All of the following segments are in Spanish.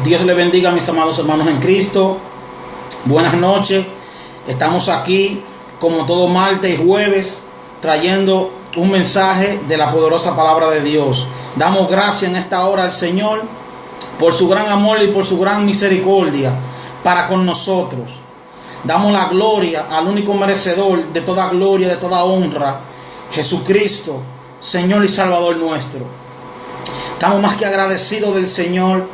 Dios le bendiga, mis amados hermanos en Cristo. Buenas noches. Estamos aquí como todo martes y jueves trayendo un mensaje de la poderosa palabra de Dios. Damos gracias en esta hora al Señor por su gran amor y por su gran misericordia para con nosotros. Damos la gloria al único merecedor de toda gloria, de toda honra, Jesucristo, Señor y Salvador nuestro. Estamos más que agradecidos del Señor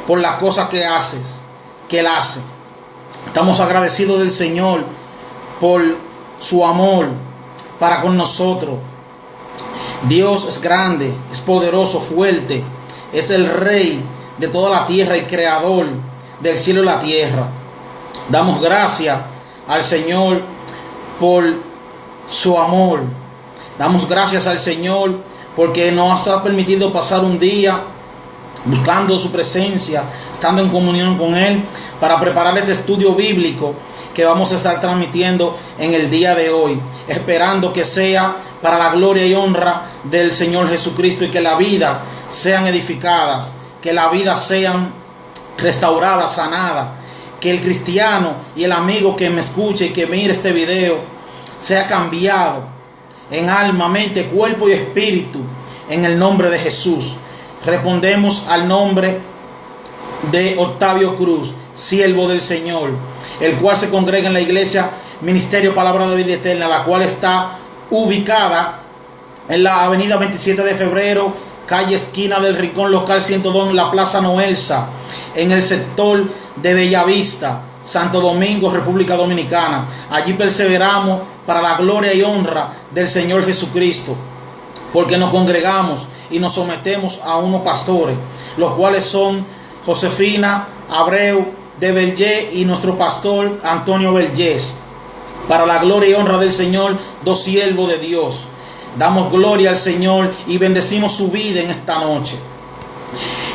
por las cosas que Él hace. Estamos agradecidos del Señor por su amor para con nosotros. Dios es grande, es poderoso, fuerte, es el Rey de toda la tierra y creador del cielo y la tierra. Damos gracias al Señor por su amor. Damos gracias al Señor porque nos ha permitido pasar un día buscando su presencia, estando en comunión con Él, para preparar este estudio bíblico que vamos a estar transmitiendo en el día de hoy, esperando que sea para la gloria y honra del Señor Jesucristo, y que la vida sean edificadas, que la vida sean restauradas, sanadas, que el cristiano y el amigo que me escuche y que mire este video sea cambiado en alma, mente, cuerpo y espíritu, en el nombre de Jesús. Respondemos al nombre de Octavio Cruz, siervo del Señor, el cual se congrega en la iglesia Ministerio Palabra de Vida Eterna, la cual está ubicada en la avenida 27 de febrero, calle esquina del Rincón Local 102, en la Plaza Noelsa, en el sector de Bellavista, Santo Domingo, República Dominicana. Allí perseveramos para la gloria y honra del Señor Jesucristo, porque nos congregamos y nos sometemos a unos pastores, los cuales son Josefina Abreu de Belllé y nuestro pastor Antonio Belllés. Para la gloria y honra del Señor, dos siervos de Dios. Damos gloria al Señor y bendecimos su vida en esta noche,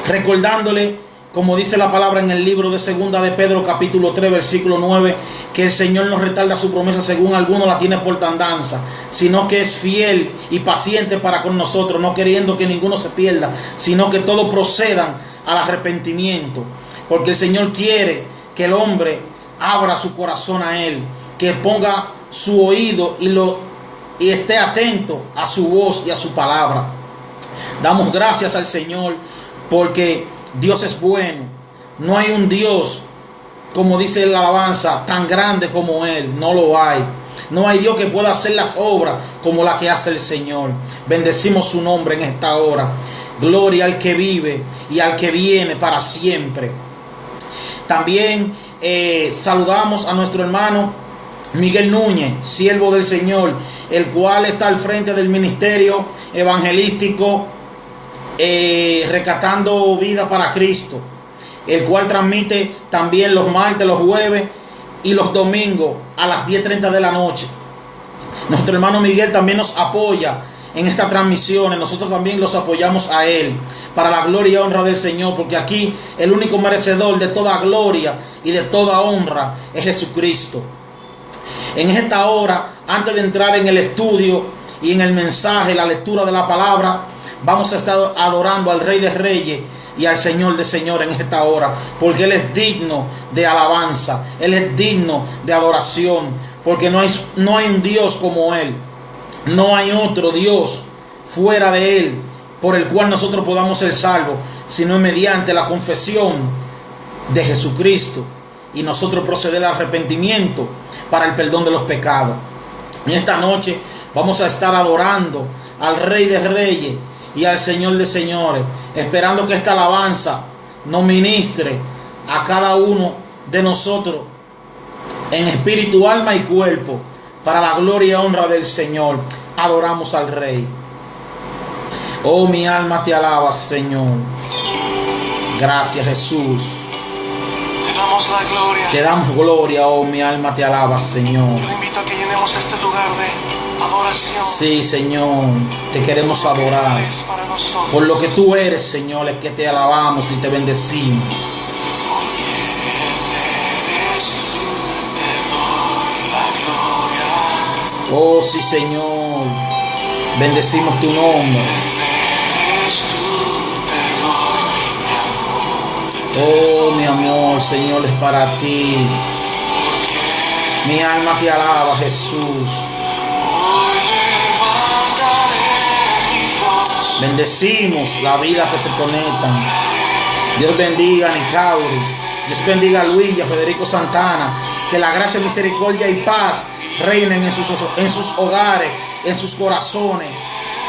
recordándole, como dice la palabra en el libro de Segunda de Pedro capítulo 3 versículo 9, que el Señor no retarda su promesa según alguno la tiene por tardanza, sino que es fiel y paciente para con nosotros, no queriendo que ninguno se pierda, sino que todos procedan al arrepentimiento, porque el Señor quiere que el hombre abra su corazón a Él, que ponga su oído y esté atento a su voz y a su palabra. Damos gracias al Señor porque Dios es bueno. No hay un Dios, como dice la alabanza, tan grande como Él. No lo hay. No hay Dios que pueda hacer las obras como la que hace el Señor. Bendecimos su nombre en esta hora. Gloria al que vive y al que viene para siempre. También saludamos a nuestro hermano Miguel Núñez, siervo del Señor, el cual está al frente del ministerio evangelístico Rescatando Vida para Cristo, el cual transmite también los martes, los jueves y los domingos a las 10:30 de la noche. Nuestro hermano Miguel también nos apoya en estas transmisiones. Nosotros también los apoyamos a él, para la gloria y honra del Señor, porque aquí el único merecedor de toda gloria y de toda honra es Jesucristo. En esta hora, antes de entrar en el estudio y en el mensaje, la lectura de la palabra, vamos a estar adorando al Rey de Reyes y al Señor de Señores en esta hora, porque Él es digno de alabanza, Él es digno de adoración, porque no hay un Dios como Él, no hay otro Dios fuera de Él por el cual nosotros podamos ser salvos, sino mediante la confesión de Jesucristo y nosotros proceder al arrepentimiento para el perdón de los pecados. En esta noche vamos a estar adorando al Rey de Reyes y al Señor de Señores, esperando que esta alabanza nos ministre a cada uno de nosotros en espíritu, alma y cuerpo, para la gloria y honra del Señor. Adoramos al Rey. Oh, mi alma te alaba, Señor. Gracias, Jesús. Te damos la gloria. Te damos gloria, oh, mi alma te alaba, Señor. Yo le invito a que llenemos este lugar de adoración. Sí, Señor, te queremos adorar. Por lo que tú eres, Señor, es que te alabamos y te bendecimos. Oh, sí, Señor, bendecimos tu nombre. Oh, mi amor, Señor, es para ti. Mi alma te alaba, Jesús. Bendecimos la vida que se conectan. Dios bendiga a Nicauri. Dios bendiga a Luis y a Federico Santana. Que la gracia, misericordia y paz reinen en sus hogares, en sus corazones,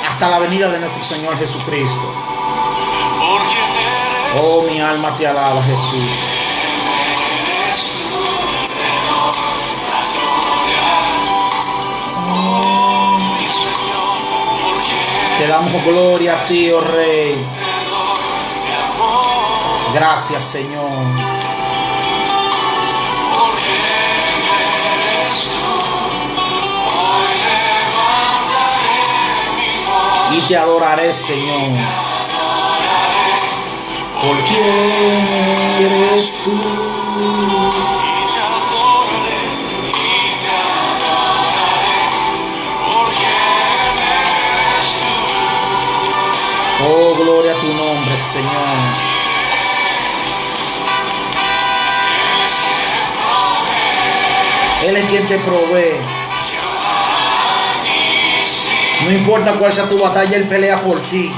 hasta la venida de nuestro Señor Jesucristo. Oh, mi alma te alaba, Jesús. Te damos gloria a ti, oh Rey. Gracias, Señor. Y te adoraré, Señor. ¿Por quién eres tú? Oh, gloria a tu nombre, Señor. Él es quien te provee. No importa cuál sea tu batalla, Él pelea por ti.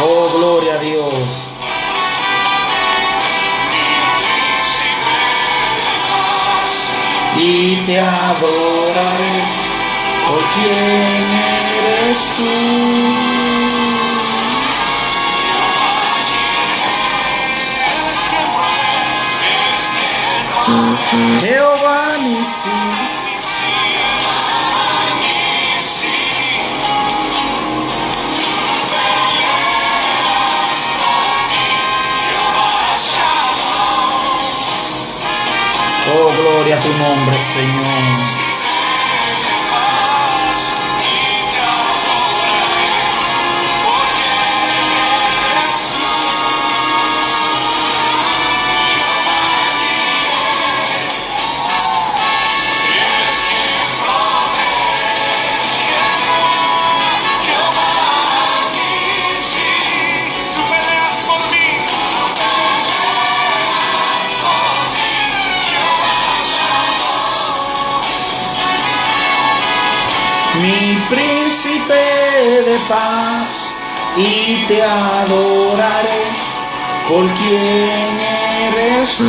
Oh, gloria a Dios. Y te adoraré. ¿Por quién eres tú? Jehová Nissi. Oh, gloria a tu nombre, Señor. Mi príncipe de paz, y te adoraré. ¿Por quién eres tú?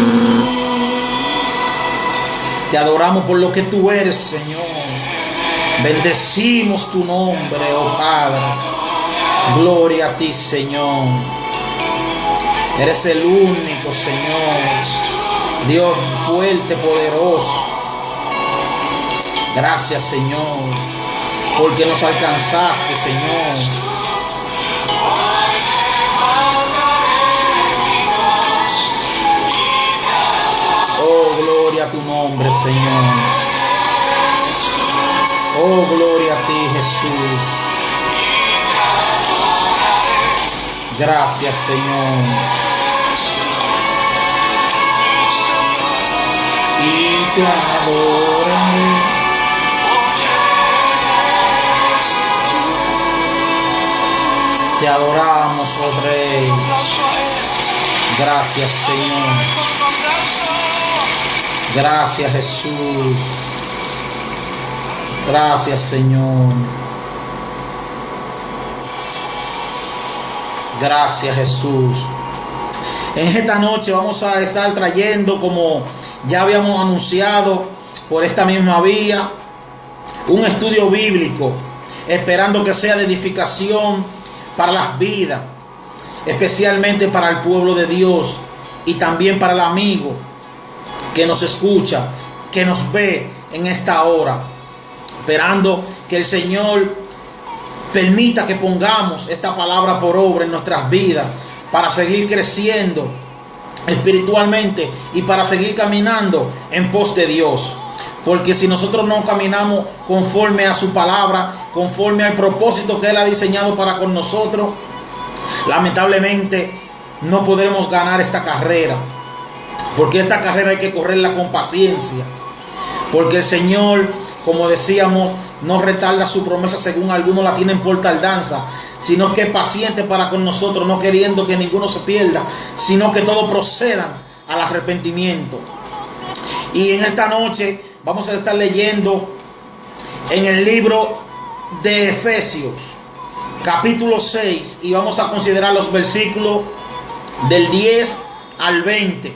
Te adoramos por lo que tú eres, Señor. Bendecimos tu nombre, oh Padre. Gloria a ti, Señor. Eres el único, Señor. Dios fuerte, poderoso. Gracias, Señor, porque nos alcanzaste, Señor. Oh, gloria a tu nombre, Señor. Oh, gloria a ti, Jesús. Gracias, Señor. Y te adoraré. Te adoramos, oh Rey. Gracias, Señor. Gracias, Jesús. Gracias, Señor. Gracias, Jesús. En esta noche vamos a estar trayendo, como ya habíamos anunciado por esta misma vía, un estudio bíblico, esperando que sea de edificación para las vidas, especialmente para el pueblo de Dios y también para el amigo que nos escucha, que nos ve en esta hora, esperando que el Señor permita que pongamos esta palabra por obra en nuestras vidas para seguir creciendo espiritualmente y para seguir caminando en pos de Dios. Porque si nosotros no caminamos conforme a su palabra, conforme al propósito que Él ha diseñado para con nosotros, lamentablemente no podremos ganar esta carrera. Porque esta carrera hay que correrla con paciencia. Porque el Señor, como decíamos, no retarda su promesa según algunos la tienen por tardanza, sino que es paciente para con nosotros, no queriendo que ninguno se pierda, sino que todos procedan al arrepentimiento. Y en esta noche vamos a estar leyendo en el libro de Efesios, capítulo 6, y vamos a considerar los versículos del 10 al 20.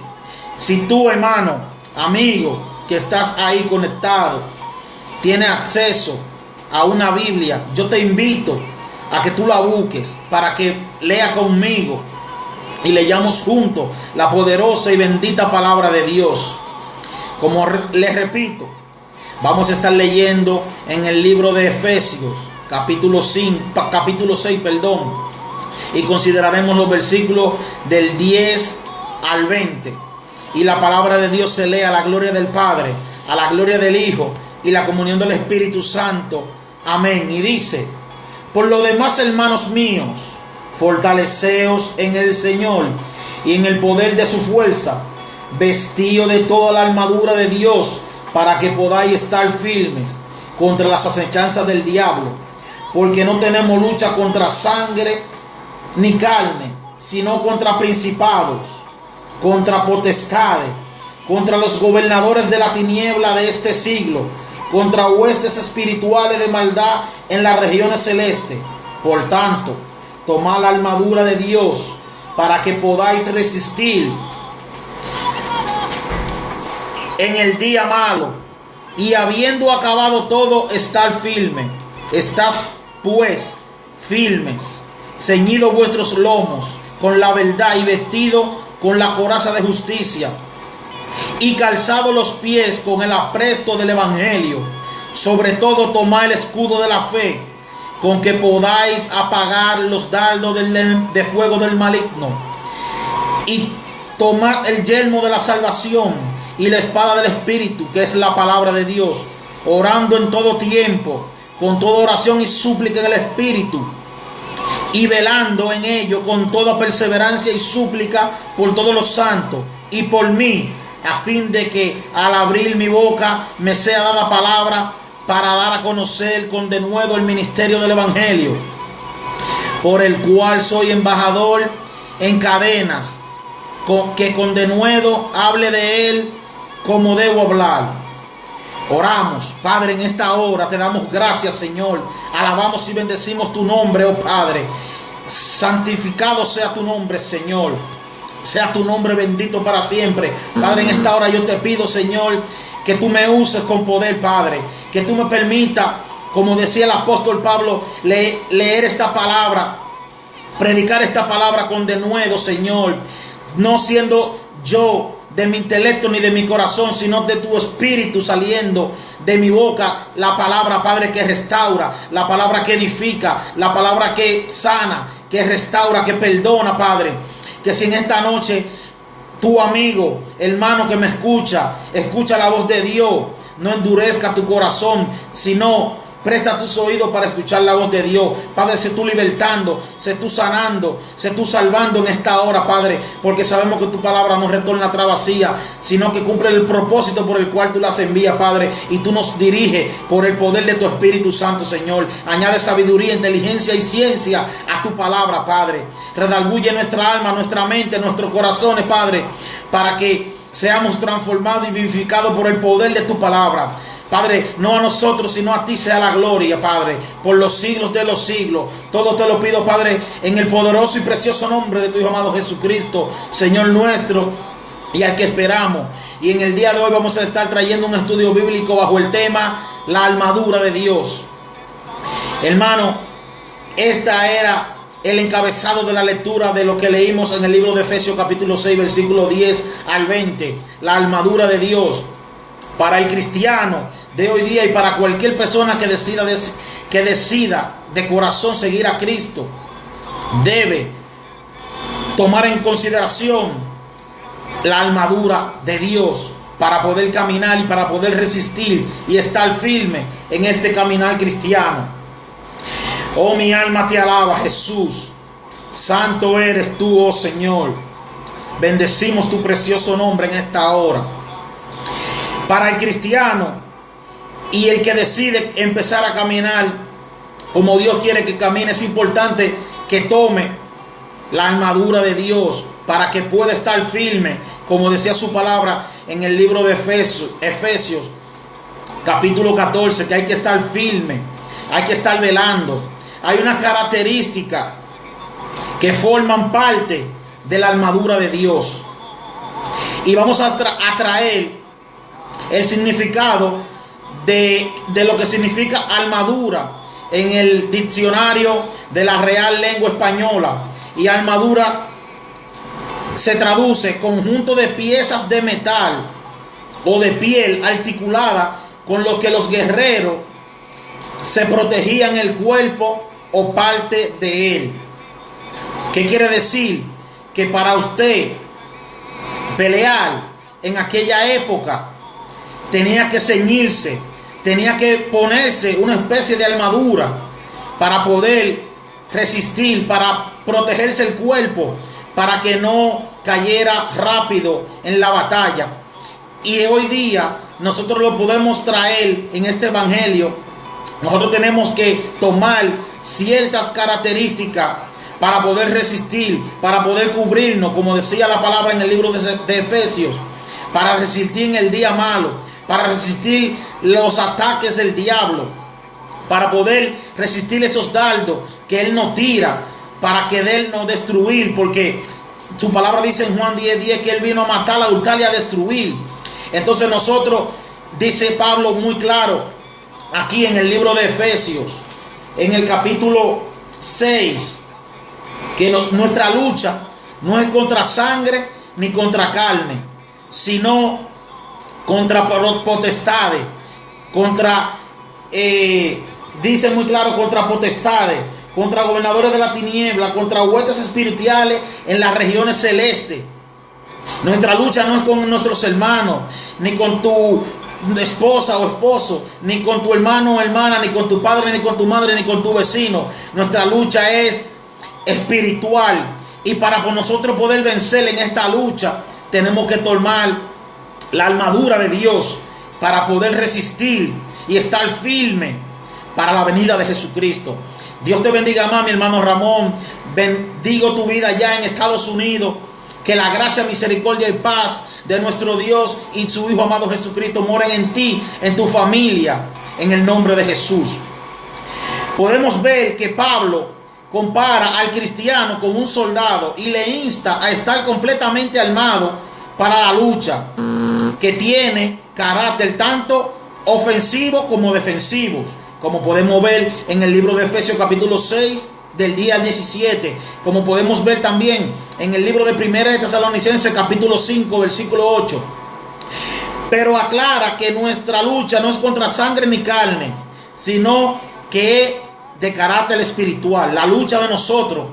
Si tú, hermano, amigo, que estás ahí conectado, tienes acceso a una Biblia, yo te invito a que tú la busques para que lea conmigo y leyamos juntos la poderosa y bendita palabra de Dios. Como les repito, vamos a estar leyendo en el libro de Efesios, capítulo 6, y consideraremos los versículos del 10 al 20. Y la palabra de Dios se lee a la gloria del Padre, a la gloria del Hijo y la comunión del Espíritu Santo. Amén. Y dice: por lo demás, hermanos míos, fortaleceos en el Señor y en el poder de su fuerza, vestido de toda la armadura de Dios, para que podáis estar firmes contra las acechanzas del diablo, porque no tenemos lucha contra sangre ni carne, sino contra principados, contra potestades, contra los gobernadores de la tiniebla de este siglo, contra huestes espirituales de maldad en las regiones celestes. Por tanto, tomad la armadura de Dios para que podáis resistir en el día malo, y habiendo acabado todo, estar firme. Estad pues firmes, ceñidos vuestros lomos con la verdad, y vestido con la coraza de justicia, y calzado los pies con el apresto del evangelio. Sobre todo, tomad el escudo de la fe, con que podáis apagar los dardos de fuego del maligno, y tomad el yelmo de la salvación y la espada del Espíritu, que es la palabra de Dios, orando en todo tiempo, con toda oración y súplica en el Espíritu, y velando en ello con toda perseverancia y súplica por todos los santos y por mí, a fin de que al abrir mi boca me sea dada palabra para dar a conocer con denuedo el ministerio del Evangelio, por el cual soy embajador en cadenas, que con denuedo hable de él como debo hablar. Oramos. Padre, en esta hora te damos gracias, Señor. Alabamos y bendecimos tu nombre, oh Padre. Santificado sea tu nombre, Señor. Sea tu nombre bendito para siempre. Padre, en esta hora yo te pido, Señor, que tú me uses con poder, Padre. Que tú me permitas, como decía el apóstol Pablo, leer esta palabra, predicar esta palabra con denuedo, Señor. No siendo yo de mi intelecto ni de mi corazón, sino de tu espíritu saliendo de mi boca, la palabra, Padre, que restaura, la palabra que edifica, la palabra que sana, que restaura, que perdona, Padre. Que si en esta noche tu amigo, hermano que me escucha la voz de Dios, no endurezca tu corazón, sino presta tus oídos para escuchar la voz de Dios. Padre, sé tú libertando, sé tú sanando, sé tú salvando en esta hora, Padre, porque sabemos que tu palabra no retorna atrás vacía, sino que cumple el propósito por el cual tú las envías, Padre, y tú nos diriges por el poder de tu Espíritu Santo, Señor. Añade sabiduría, inteligencia y ciencia a tu palabra, Padre. Redarguye nuestra alma, nuestra mente, nuestros corazones, Padre, para que seamos transformados y vivificados por el poder de tu palabra. Padre, no a nosotros, sino a ti sea la gloria, Padre, por los siglos de los siglos. Todo te lo pido, Padre, en el poderoso y precioso nombre de tu Hijo amado Jesucristo, Señor nuestro, y al que esperamos. Y en el día de hoy vamos a estar trayendo un estudio bíblico bajo el tema la armadura de Dios. Hermano, esta era el encabezado de la lectura de lo que leímos en el libro de Efesios capítulo 6, versículo 10 al 20. La armadura de Dios. Para el cristiano de hoy día y para cualquier persona que decida de corazón seguir a Cristo, debe tomar en consideración la armadura de Dios para poder caminar y para poder resistir y estar firme en este caminar cristiano. Oh, mi alma te alaba, Jesús. Santo eres tú, oh Señor. Bendecimos tu precioso nombre en esta hora. Para el cristiano y el que decide empezar a caminar como Dios quiere que camine, es importante que tome la armadura de Dios para que pueda estar firme, como decía su palabra en el libro de Efesios capítulo 14, que hay que estar firme, hay que estar velando. Hay una característica que forman parte de la armadura de Dios, y vamos a traer el significado de lo que significa armadura en el diccionario de la Real Lengua Española. Y armadura se traduce conjunto de piezas de metal o de piel articulada con lo que los guerreros se protegían el cuerpo o parte de él. ¿Qué quiere decir? Que para usted pelear en aquella época tenía que ceñirse, tenía que ponerse una especie de armadura para poder resistir, para protegerse el cuerpo, para que no cayera rápido en la batalla. Y hoy día nosotros lo podemos traer en este evangelio. Nosotros tenemos que tomar ciertas características para poder resistir, para poder cubrirnos, como decía la palabra en el libro de Efesios, para resistir en el día malo, para resistir los ataques del diablo, para poder resistir esos dardos que él nos tira, para que él nos destruir, porque su palabra dice en Juan 10:10 que él vino a matar, a hurtar y a destruir. Entonces nosotros, dice Pablo muy claro aquí en el libro de Efesios, en el capítulo 6, que nuestra lucha no es contra sangre ni contra carne, sino contra potestades, dice muy claro, contra potestades, contra gobernadores de la tiniebla, contra huestes espirituales en las regiones celestes. Nuestra lucha no es con nuestros hermanos, ni con tu esposa o esposo, ni con tu hermano o hermana, ni con tu padre, ni con tu madre, ni con tu vecino. Nuestra lucha es espiritual, y para nosotros poder vencer en esta lucha tenemos que tomar la armadura de Dios para poder resistir y estar firme para la venida de Jesucristo. Dios te bendiga más, mi hermano Ramón. Bendigo tu vida ya en Estados Unidos. Que la gracia, misericordia y paz de nuestro Dios y su Hijo amado Jesucristo moren en ti, en tu familia, en el nombre de Jesús. Podemos ver que Pablo compara al cristiano con un soldado y le insta a estar completamente armado para la lucha, que tiene carácter tanto ofensivo como defensivo, como podemos ver en el libro de Efesios capítulo 6 del día 17, como podemos ver también en el libro de Primera de Tesalonicenses capítulo 5 versículo 8. Pero aclara que nuestra lucha no es contra sangre ni carne, sino que es de carácter espiritual. La lucha de nosotros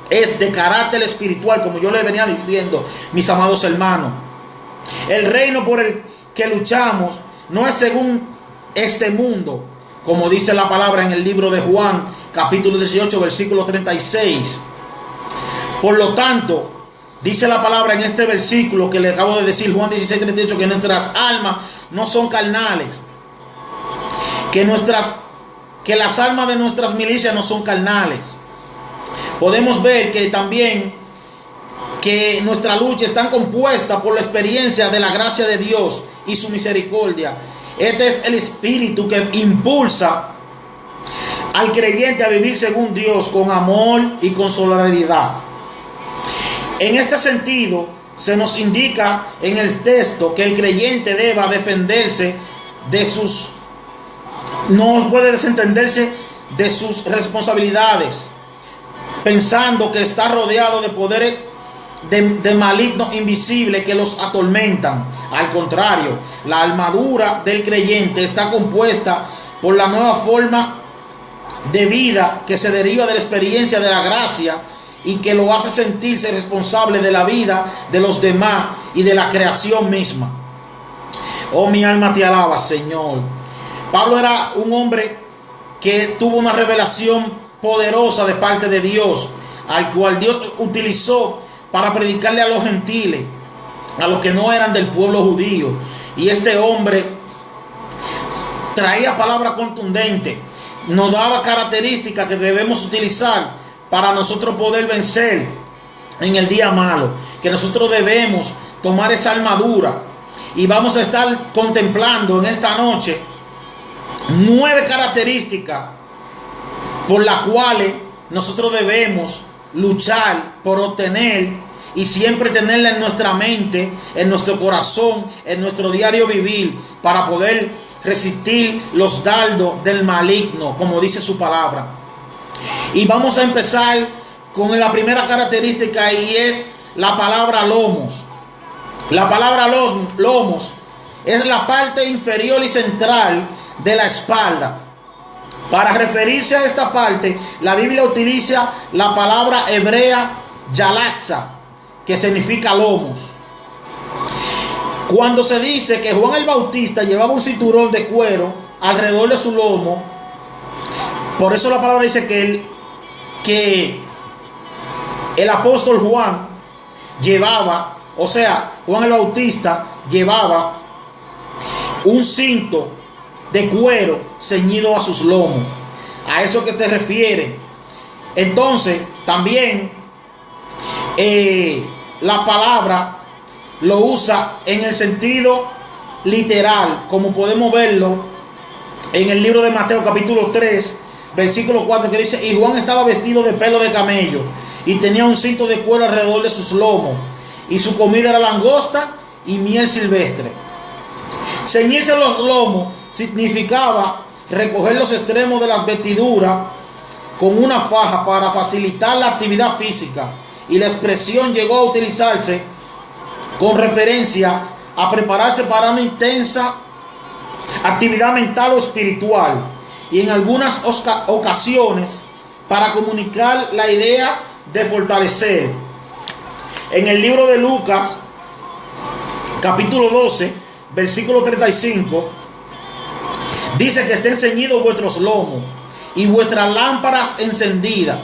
es de carácter espiritual, como yo les venía diciendo, mis amados hermanos. El reino por el que luchamos no es según este mundo, como dice la palabra en el libro de Juan capítulo 18 versículo 36. Por lo tanto, dice la palabra en este versículo que le acabo de decir, Juan 16, 38, que nuestras almas no son carnales, que las almas de nuestras milicias no son carnales. Podemos ver que también que nuestra lucha está compuesta por la experiencia de la gracia de Dios y su misericordia. Este es el espíritu que impulsa al creyente a vivir según Dios, con amor y con solidaridad. En este sentido, se nos indica en el texto que el creyente deba defenderse de sus, no puede desentenderse de sus responsabilidades, pensando que está rodeado de poderes de malignos invisibles que los atormentan. Al contrario, la armadura del creyente está compuesta por la nueva forma de vida que se deriva de la experiencia de la gracia y que lo hace sentirse responsable de la vida de los demás y de la creación misma. Oh, mi alma te alaba, Señor. Pablo era un hombre que tuvo una revelación poderosa de parte de Dios, al cual Dios utilizó para predicarle a los gentiles, a los que no eran del pueblo judío. Y este hombre traía palabra contundente, nos daba características que debemos utilizar para nosotros poder vencer en el día malo, que nosotros debemos tomar esa armadura. Y vamos a estar contemplando en esta noche 9 características por las cuales nosotros debemos luchar por obtener y siempre tenerla en nuestra mente, en nuestro corazón, en nuestro diario vivir, para poder resistir los dardos del maligno, como dice su palabra. Y vamos a empezar con la primera característica, y es la palabra lomos. La palabra lomos es la parte inferior y central de la espalda. Para referirse a esta parte, la Biblia utiliza la palabra hebrea yalatza, que significa lomos. Cuando se dice que Juan el Bautista llevaba un cinturón de cuero alrededor de su lomo, por eso la palabra dice que el apóstol Juan llevaba, o sea, Juan el Bautista llevaba un cinto de cuero ceñido a sus lomos. A eso que se refiere. Entonces, también la palabra lo usa en el sentido literal, como podemos verlo en el libro de Mateo capítulo 3, versículo 4, que dice: y Juan estaba vestido de pelo de camello y tenía un cinto de cuero alrededor de sus lomos, y su comida era langosta y miel silvestre. Ceñirse los lomos significaba recoger los extremos de las vestiduras con una faja para facilitar la actividad física, y la expresión llegó a utilizarse con referencia a prepararse para una intensa actividad mental o espiritual, y en algunas ocasiones para comunicar la idea de fortalecer. En el libro de Lucas capítulo 12 versículo 35 dice que estén ceñidos vuestros lomos y vuestras lámparas encendidas.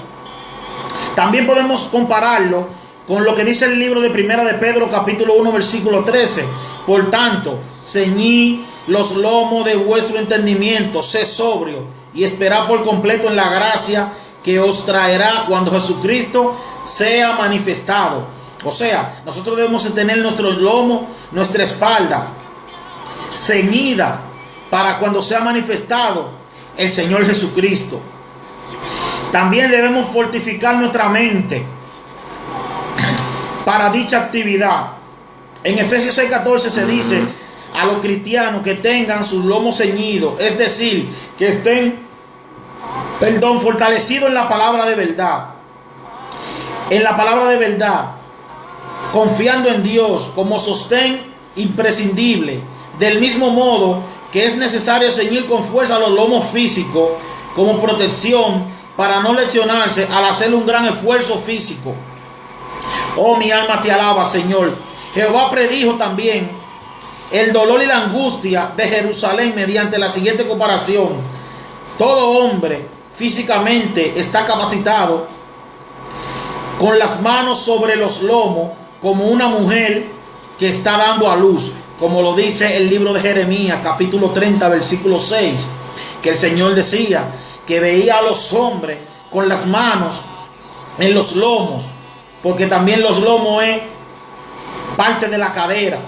También podemos compararlo con lo que dice el libro de Primera de Pedro capítulo 1 versículo 13. Por tanto, ceñid los lomos de vuestro entendimiento, sed sobrio y esperad por completo en la gracia que os traerá cuando Jesucristo sea manifestado. O sea, nosotros debemos tener nuestro lomo, nuestra espalda ceñida para cuando sea manifestado el Señor Jesucristo. También debemos fortificar nuestra mente para dicha actividad. En Efesios 6:14 se dice a los cristianos que tengan sus lomos ceñidos, es decir, que estén, fortalecidos en la palabra de verdad. En la palabra de verdad, confiando en Dios como sostén imprescindible. Del mismo modo que es necesario ceñir con fuerza los lomos físicos como protección para no lesionarse al hacer un gran esfuerzo físico. Oh, mi alma te alaba, Señor. Jehová predijo también el dolor y la angustia de Jerusalén mediante la siguiente comparación: todo hombre físicamente está capacitado con las manos sobre los lomos como una mujer que está dando a luz, como lo dice el libro de Jeremías capítulo 30 versículo 6, que el Señor decía que veía a los hombres con las manos en los lomos, porque también los lomos es parte de la cadera,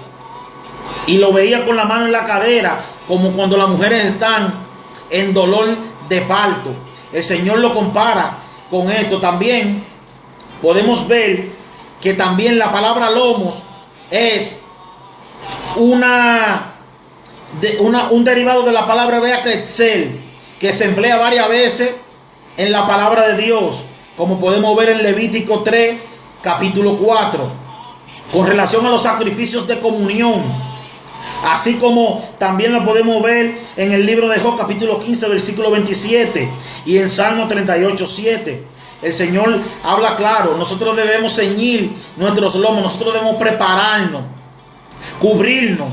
y lo veía con la mano en la cadera, como cuando las mujeres están en dolor de parto. El Señor lo compara con esto. También podemos ver que también la palabra lomos es un derivado de la palabra hebrea kretzel, que se emplea varias veces en la palabra de Dios, como podemos ver en Levítico 3 capítulo 4, con relación a los sacrificios de comunión, así como también lo podemos ver en el libro de Job capítulo 15 versículo 27 y en Salmo 38:7. El Señor habla claro. Nosotros debemos ceñir nuestros lomos, nosotros debemos prepararnos, cubrirnos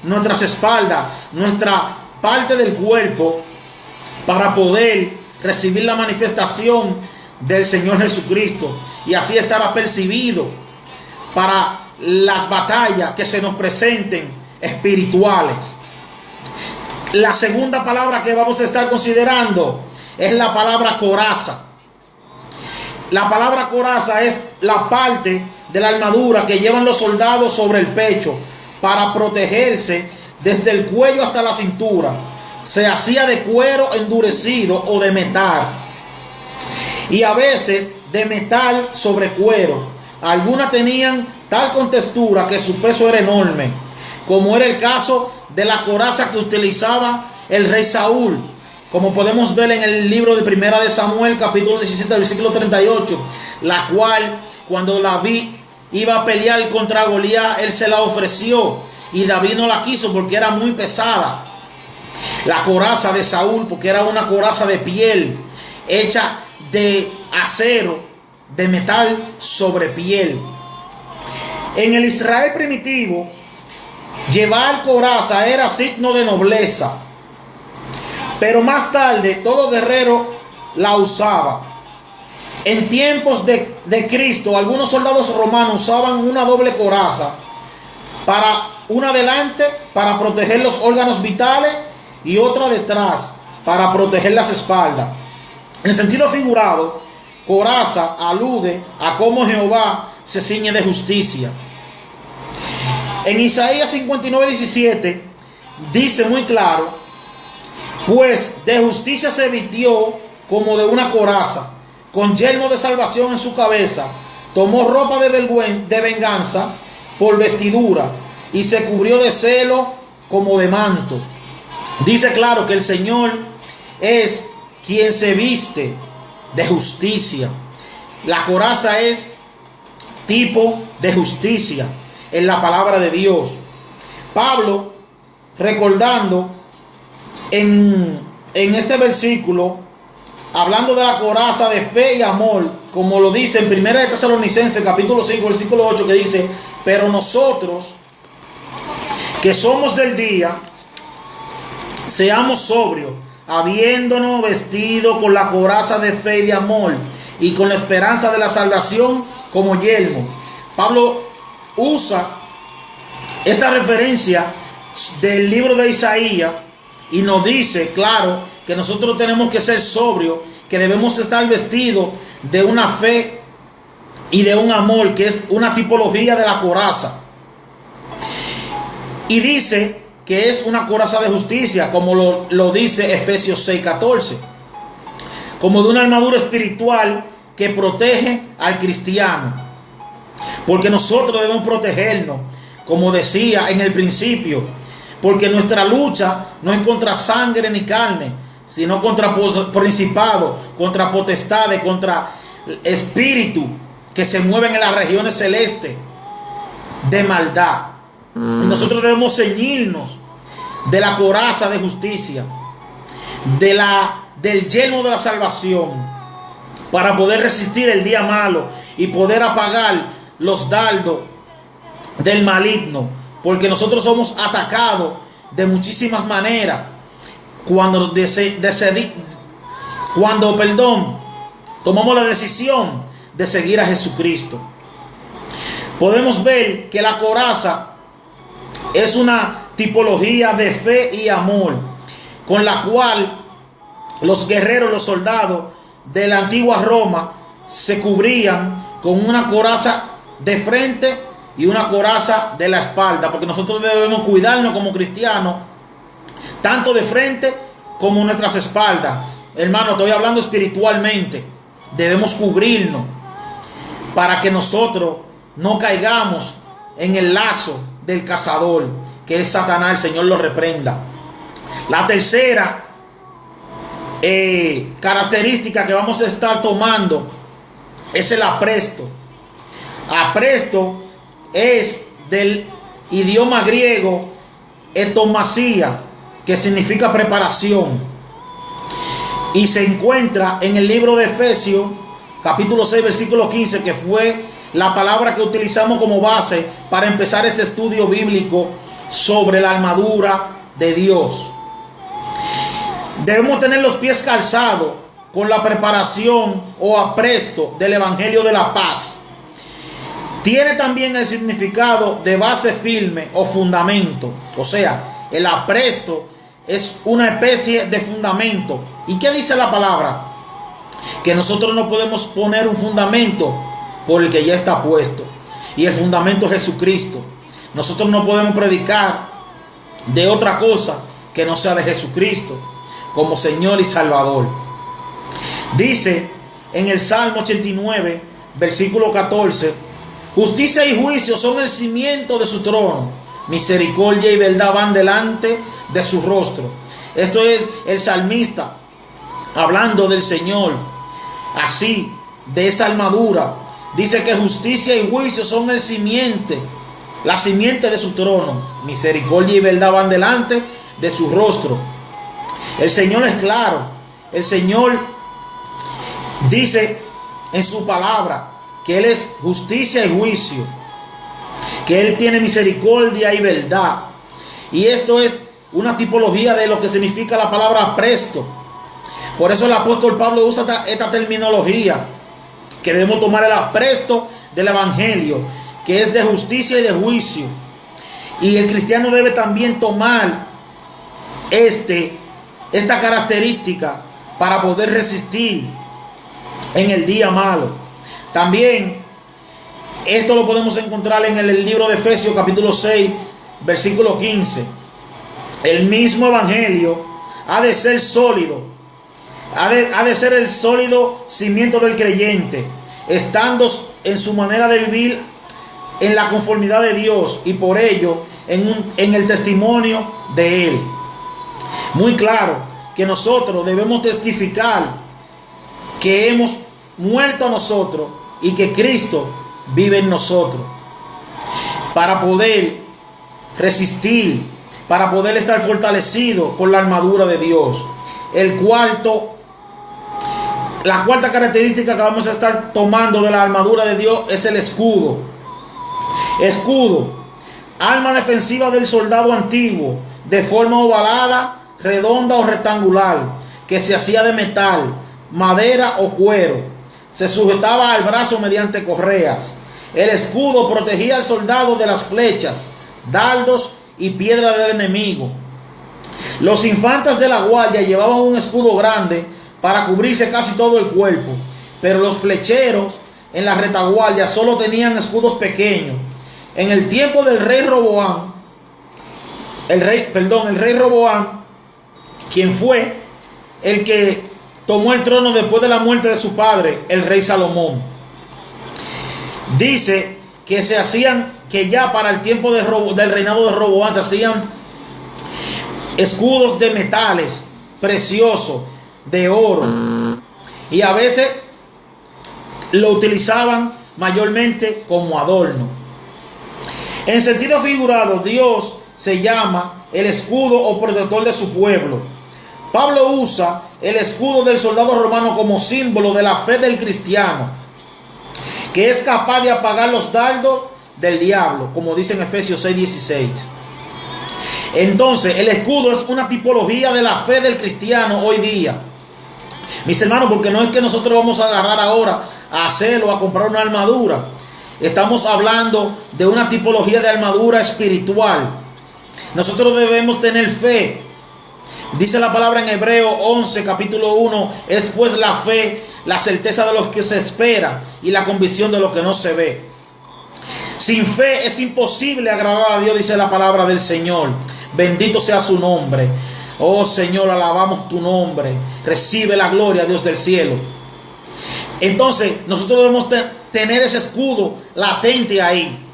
nuestras espaldas, nuestra parte del cuerpo, para poder recibir la manifestación del Señor Jesucristo, y así estar apercibido para las batallas que se nos presenten espirituales. La segunda palabra que vamos a estar considerando es la palabra coraza. La palabra coraza es la parte de la armadura que llevan los soldados sobre el pecho para protegerse desde el cuello hasta la cintura. Se hacía de cuero endurecido o de metal, y a veces de metal sobre cuero. Algunas tenían tal contextura que su peso era enorme, como era el caso de la coraza que utilizaba el rey Saúl, como podemos ver en el libro de Primera de Samuel, capítulo 17, versículo 38, la cual, cuando David iba a pelear contra Goliat, él se la ofreció y David no la quiso porque era muy pesada. La coraza de Saúl, porque era una coraza de piel, hecha de acero, de metal sobre piel. En el Israel primitivo, llevar coraza era signo de nobleza, pero más tarde todo guerrero la usaba. En tiempos de Cristo, algunos soldados romanos usaban una doble coraza, una delante para proteger los órganos vitales y otra detrás para proteger las espaldas. En sentido figurado, coraza alude a cómo Jehová se ciñe de justicia. En Isaías 59:17 dice muy claro: pues de justicia se vistió como de una coraza, con yelmo de salvación en su cabeza, tomó ropa de venganza por vestidura y se cubrió de celo como de manto. Dice claro que el Señor es quien se viste de justicia. La coraza es tipo de justicia en la palabra de Dios. Pablo, recordando en este versículo, hablando de la coraza de fe y amor, como lo dice en 1 de Tesalonicenses capítulo 5 versículo 8, que dice: pero nosotros que somos del día, seamos sobrios, habiéndonos vestido con la coraza de fe y de amor, y con la esperanza de la salvación como yelmo. Pablo usa esta referencia del libro de Isaías y nos dice, claro, que nosotros tenemos que ser sobrios, que debemos estar vestidos de una fe y de un amor, que es una tipología de la coraza. Y dice que es una coraza de justicia, como lo dice Efesios 6:14, como de una armadura espiritual que protege al cristiano, porque nosotros debemos protegernos, como decía en el principio, porque nuestra lucha no es contra sangre ni carne, sino contra principados, contra potestades, contra espíritus que se mueven en las regiones celestes de maldad. Y nosotros debemos ceñirnos de la coraza de justicia, del yelmo de la salvación, para poder resistir el día malo y poder apagar los dardos del maligno, porque nosotros somos atacados de muchísimas maneras cuando tomamos la decisión de seguir a Jesucristo. Podemos ver que la coraza es una tipología de fe y amor, con la cual los guerreros, los soldados de la antigua Roma se cubrían con una coraza de frente y una coraza de la espalda, porque nosotros debemos cuidarnos como cristianos, tanto de frente como nuestras espaldas. Hermano, estoy hablando espiritualmente. Debemos cubrirnos para que nosotros no caigamos en el lazo del cazador, que es Satanás. El Señor lo reprenda. La tercera característica que vamos a estar tomando es el apresto. Apresto es del idioma griego etomasía, que significa preparación, y se encuentra en el libro de Efesios capítulo 6 versículo 15, que fue la palabra que utilizamos como base para empezar este estudio bíblico sobre la armadura de Dios. Debemos tener los pies calzados con la preparación o apresto del evangelio de la paz. Tiene también el significado de base firme o fundamento. O sea, el apresto es una especie de fundamento. ¿Y qué dice la palabra? Que nosotros no podemos poner un fundamento por el que ya está puesto. Y el fundamento es Jesucristo. Nosotros no podemos predicar de otra cosa que no sea de Jesucristo como Señor y Salvador. Dice en el Salmo 89, versículo 14: justicia y juicio son el cimiento de su trono, misericordia y verdad van delante de su rostro. Esto es el salmista hablando del Señor, así, de esa armadura. Dice que justicia y juicio son el simiente, la simiente de su trono, misericordia y verdad van delante de su rostro. El Señor es claro. El Señor dice en su palabra que Él es justicia y juicio, que Él tiene misericordia y verdad. Y esto es una tipología de lo que significa la palabra presto. Por eso el apóstol Pablo usa esta terminología, que debemos tomar el apresto del evangelio, que es de justicia y de juicio. Y el cristiano debe también tomar esta característica para poder resistir en el día malo. También esto lo podemos encontrar en el libro de Efesios capítulo 6, versículo 15. El mismo evangelio ha de ser sólido, ha de ser el sólido cimiento del creyente, estando en su manera de vivir en la conformidad de Dios y por ello en el testimonio de Él. Muy claro que nosotros debemos testificar que hemos muerto a nosotros y que Cristo vive en nosotros, para poder resistir, para poder estar fortalecido con la armadura de Dios. La cuarta característica que vamos a estar tomando de la armadura de Dios es el escudo. Escudo, arma defensiva del soldado antiguo, de forma ovalada, redonda o rectangular, que se hacía de metal, madera o cuero. Se sujetaba al brazo mediante correas. El escudo protegía al soldado de las flechas, dardos y piedras del enemigo. Los infantes de la guardia llevaban un escudo grande para cubrirse casi todo el cuerpo, pero los flecheros en la retaguardia solo tenían escudos pequeños. En el tiempo del rey Roboam, el rey Roboam, quien fue el que tomó el trono después de la muerte de su padre, el rey Salomón, dice que ya para el tiempo del reinado de Roboam se hacían escudos de metales preciosos, de oro, y a veces lo utilizaban mayormente como adorno. En sentido figurado, Dios se llama el escudo o protector de su pueblo. Pablo usa el escudo del soldado romano como símbolo de la fe del cristiano, que es capaz de apagar los dardos del diablo, como dice en Efesios 6:16. Entonces, el escudo es una tipología de la fe del cristiano hoy día, mis hermanos, porque no es que nosotros vamos a agarrar ahora a hacerlo, a comprar una armadura. Estamos hablando de una tipología de armadura espiritual. Nosotros debemos tener fe. Dice la palabra en Hebreos 11, capítulo 1, es pues la fe, la certeza de lo que se espera y la convicción de lo que no se ve. Sin fe es imposible agradar a Dios, dice la palabra del Señor. Bendito sea su nombre. Oh Señor, alabamos tu nombre. Recibe la gloria, Dios del cielo. Entonces, nosotros debemos tener ese escudo latente ahí,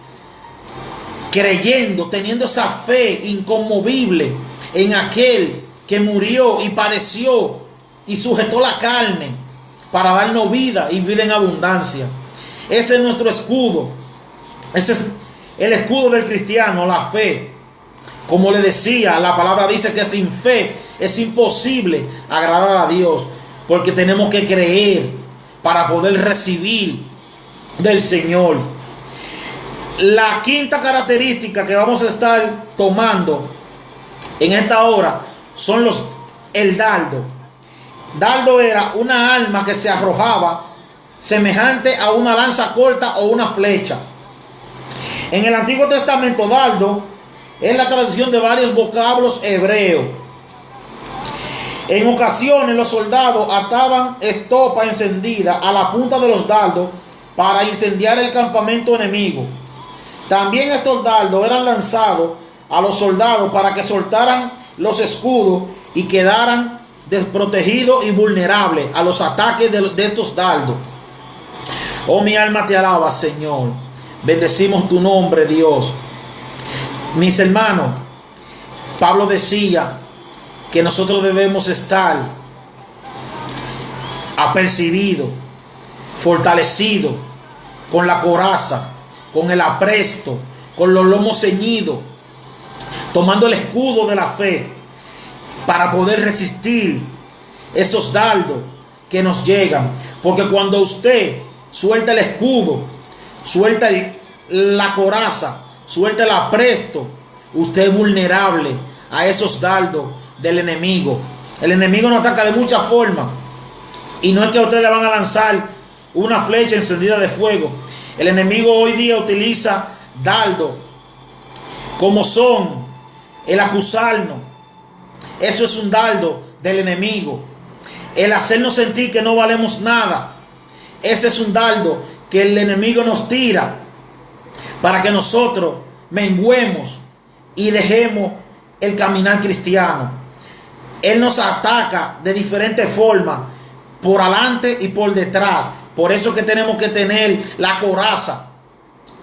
creyendo, teniendo esa fe inconmovible en aquel que murió y padeció y sujetó la carne para darnos vida y vida en abundancia. Ese es nuestro escudo. Ese es el escudo del cristiano, la fe. Como le decía, la palabra dice que sin fe es imposible agradar a Dios, porque tenemos que creer para poder recibir del Señor. La quinta característica que vamos a estar tomando en esta hora son el dardo. Dardo era una arma que se arrojaba semejante a una lanza corta o una flecha. En el Antiguo Testamento, dardo es la traducción de varios vocablos hebreos En ocasiones los soldados ataban estopa encendida a la punta de los dardos para incendiar el campamento enemigo. También estos dardos eran lanzados a los soldados para que soltaran los escudos y quedaran desprotegidos y vulnerables a los ataques de estos dardos. Oh, mi alma te alaba, Señor. Bendecimos tu nombre, Dios. Mis hermanos, Pablo decía que nosotros debemos estar apercibidos, fortalecidos, con la coraza, con el apresto, con los lomos ceñidos, tomando el escudo de la fe para poder resistir esos dardos que nos llegan. Porque cuando usted suelta el escudo, suelta la coraza, suelta el apresto, usted es vulnerable a esos dardos del enemigo. El enemigo nos ataca de muchas formas, y no es que a usted le van a lanzar una flecha encendida de fuego. El enemigo hoy día utiliza dardos como son el acusarnos. Eso es un dardo del enemigo. El hacernos sentir que no valemos nada. Ese es un dardo que el enemigo nos tira para que nosotros menguemos y dejemos el caminar cristiano. Él nos ataca de diferentes formas, por adelante y por detrás. Por eso que tenemos que tener la coraza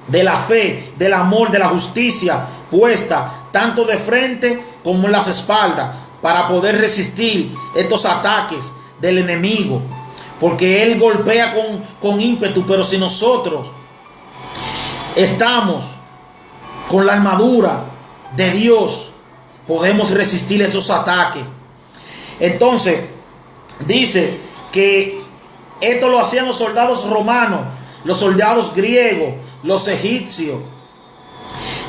de la fe, del amor, de la justicia puesta tanto de frente como en las espaldas, para poder resistir estos ataques del enemigo. Porque él golpea con ímpetu, pero si nosotros estamos con la armadura de Dios, podemos resistir esos ataques. Entonces dice que esto lo hacían los soldados romanos, los soldados griegos, los egipcios.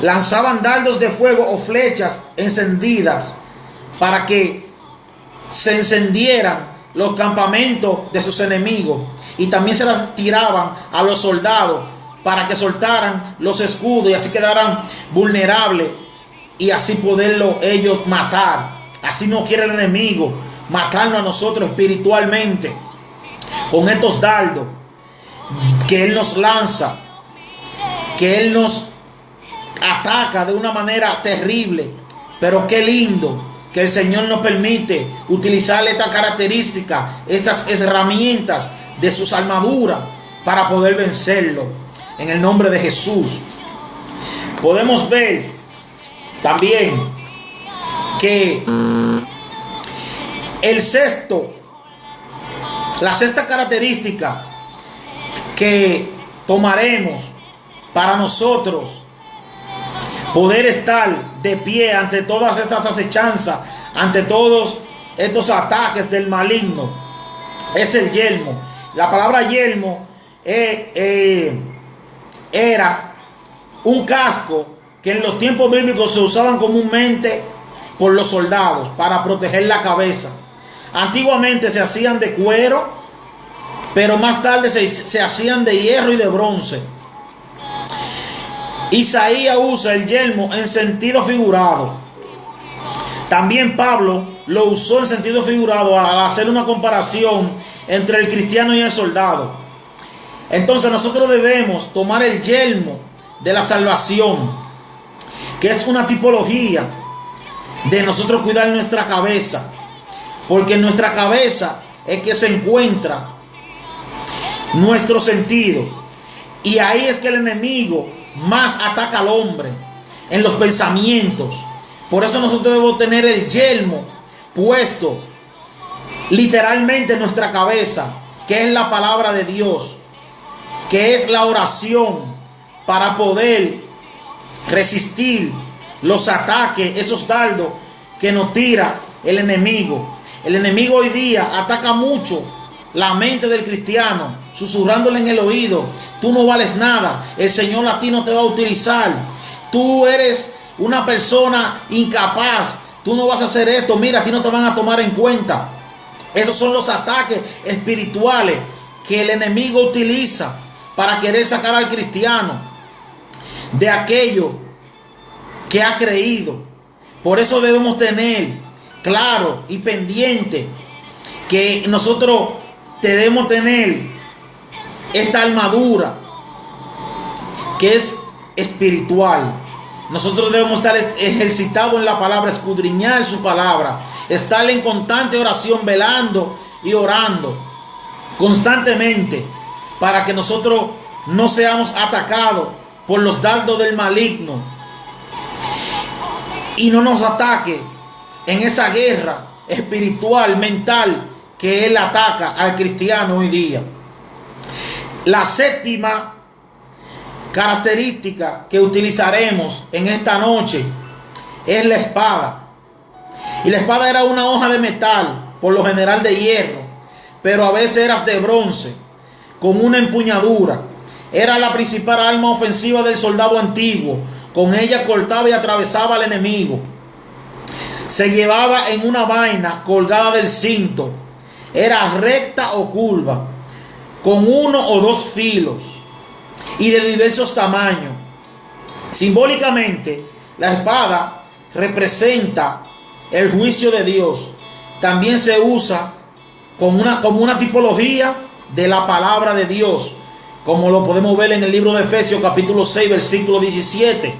Lanzaban dardos de fuego o flechas encendidas para que se encendieran los campamentos de sus enemigos, y también se las tiraban a los soldados para que soltaran los escudos y así quedaran vulnerables, y así poderlo ellos matar. Así no quiere el enemigo matarnos a nosotros espiritualmente, con estos dardos que él nos lanza, que él nos ataca de una manera terrible. Pero qué lindo que el Señor nos permite utilizar esta característica, estas herramientas de sus armaduras para poder vencerlo en el nombre de Jesús. Podemos ver también que la sexta característica que tomaremos para nosotros poder estar de pie ante todas estas acechanzas, ante todos estos ataques del maligno, es el yelmo. La palabra yelmo era un casco que en los tiempos bíblicos se usaban comúnmente por los soldados para proteger la cabeza. Antiguamente se hacían de cuero, pero más tarde se hacían de hierro y de bronce. Isaías usa el yelmo en sentido figurado. También Pablo lo usó en sentido figurado al hacer una comparación entre el cristiano y el soldado. Entonces nosotros debemos tomar el yelmo de la salvación, que es una tipología de nosotros cuidar nuestra cabeza, porque en nuestra cabeza es que se encuentra nuestro sentido, y ahí es que el enemigo más ataca al hombre, en los pensamientos. Por eso nosotros debemos tener el yelmo puesto literalmente en nuestra cabeza, que es la palabra de Dios, que es la oración, para poder resistir los ataques, esos dardos que nos tira el enemigo. El enemigo hoy día ataca mucho la mente del cristiano, susurrándole en el oído: tú no vales nada, el Señor a ti no te va a utilizar, tú eres una persona incapaz, tú no vas a hacer esto, mira, a ti no te van a tomar en cuenta. Esos son los ataques espirituales que el enemigo utiliza para querer sacar al cristiano de aquello que ha creído. Por eso debemos tener claro y pendiente que nosotros debemos tener esta armadura que es espiritual. Nosotros debemos estar ejercitados en la palabra, escudriñar su palabra, estar en constante oración, velando y orando constantemente, para que nosotros no seamos atacados por los dardos del maligno y no nos ataque en esa guerra espiritual, mental, que él ataca al cristiano hoy día. La séptima característica que utilizaremos en esta noche es la espada. Y la espada era una hoja de metal, por lo general de hierro, pero a veces era de bronce, con una empuñadura. Era la principal arma ofensiva del soldado antiguo. Con ella cortaba y atravesaba al enemigo. Se llevaba en una vaina colgada del cinto. Era recta o curva, con 1 o 2 filos y de diversos tamaños. Simbólicamente, la espada representa el juicio de Dios. También se usa como una tipología de la palabra de Dios, como lo podemos ver en el libro de Efesios capítulo 6 versículo 17,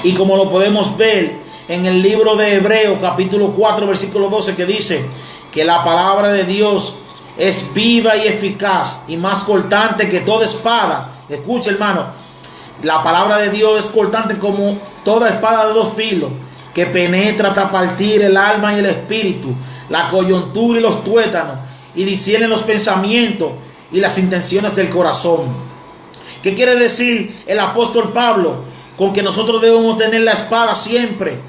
y como lo podemos ver en el libro de Hebreos capítulo 4 versículo 12, que dice que la palabra de Dios es viva y eficaz y más cortante que toda espada. Escucha, hermano, la palabra de Dios es cortante como toda espada de 2 filos, que penetra hasta partir el alma y el espíritu, la coyuntura y los tuétanos, y discierne los pensamientos y las intenciones del corazón. ¿Qué quiere decir el apóstol Pablo? Con que nosotros debemos tener la espada siempre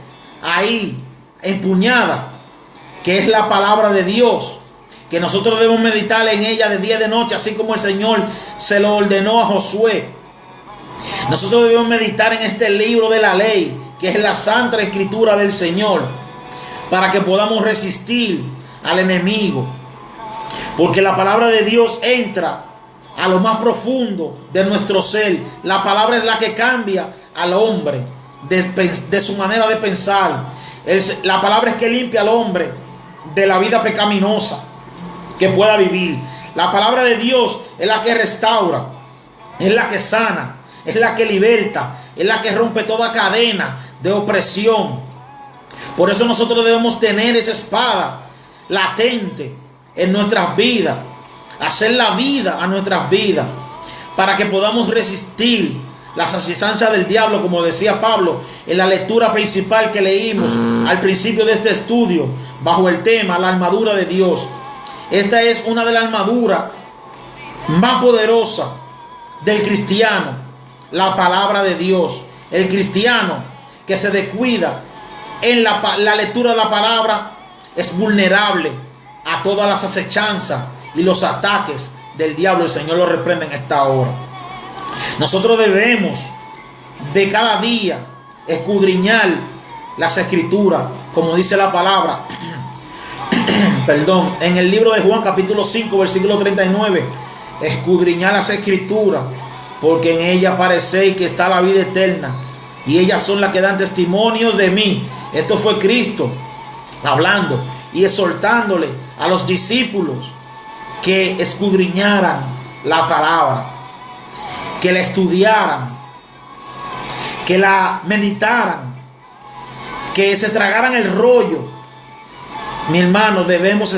ahí, empuñada, que es la palabra de Dios, que nosotros debemos meditar en ella de día y de noche, así como el Señor se lo ordenó a Josué. Nosotros debemos meditar en este libro de la ley, que es la santa escritura del Señor, para que podamos resistir al enemigo, porque la palabra de Dios entra a lo más profundo de nuestro ser. La palabra es la que cambia al hombre de su manera de pensar. La palabra es que limpia al hombre de la vida pecaminosa que pueda vivir. La palabra de Dios es la que restaura, es la que sana, es la que liberta, es la que rompe toda cadena de opresión. Por eso nosotros debemos tener esa espada latente en nuestras vidas, hacer la vida a nuestras vidas, para que podamos resistir las asechanzas del diablo, como decía Pablo en la lectura principal que leímos al principio de este estudio, bajo el tema la armadura de Dios. Esta es una de las armaduras más poderosas del cristiano, la palabra de Dios. El cristiano que se descuida en la lectura de la palabra es vulnerable a todas las asechanzas y los ataques del diablo. El Señor lo reprende en esta hora. Nosotros debemos de cada día escudriñar las escrituras, como dice la palabra perdón, en el libro de Juan capítulo 5 versículo 39, escudriñar las escrituras, porque en ellas parecéis que está la vida eterna, y ellas son las que dan testimonios de mí. Esto fue Cristo hablando y exhortándole a los discípulos que escudriñaran la palabra, que la estudiaran, que la meditaran, que se tragaran el rollo. Mi hermano, debemos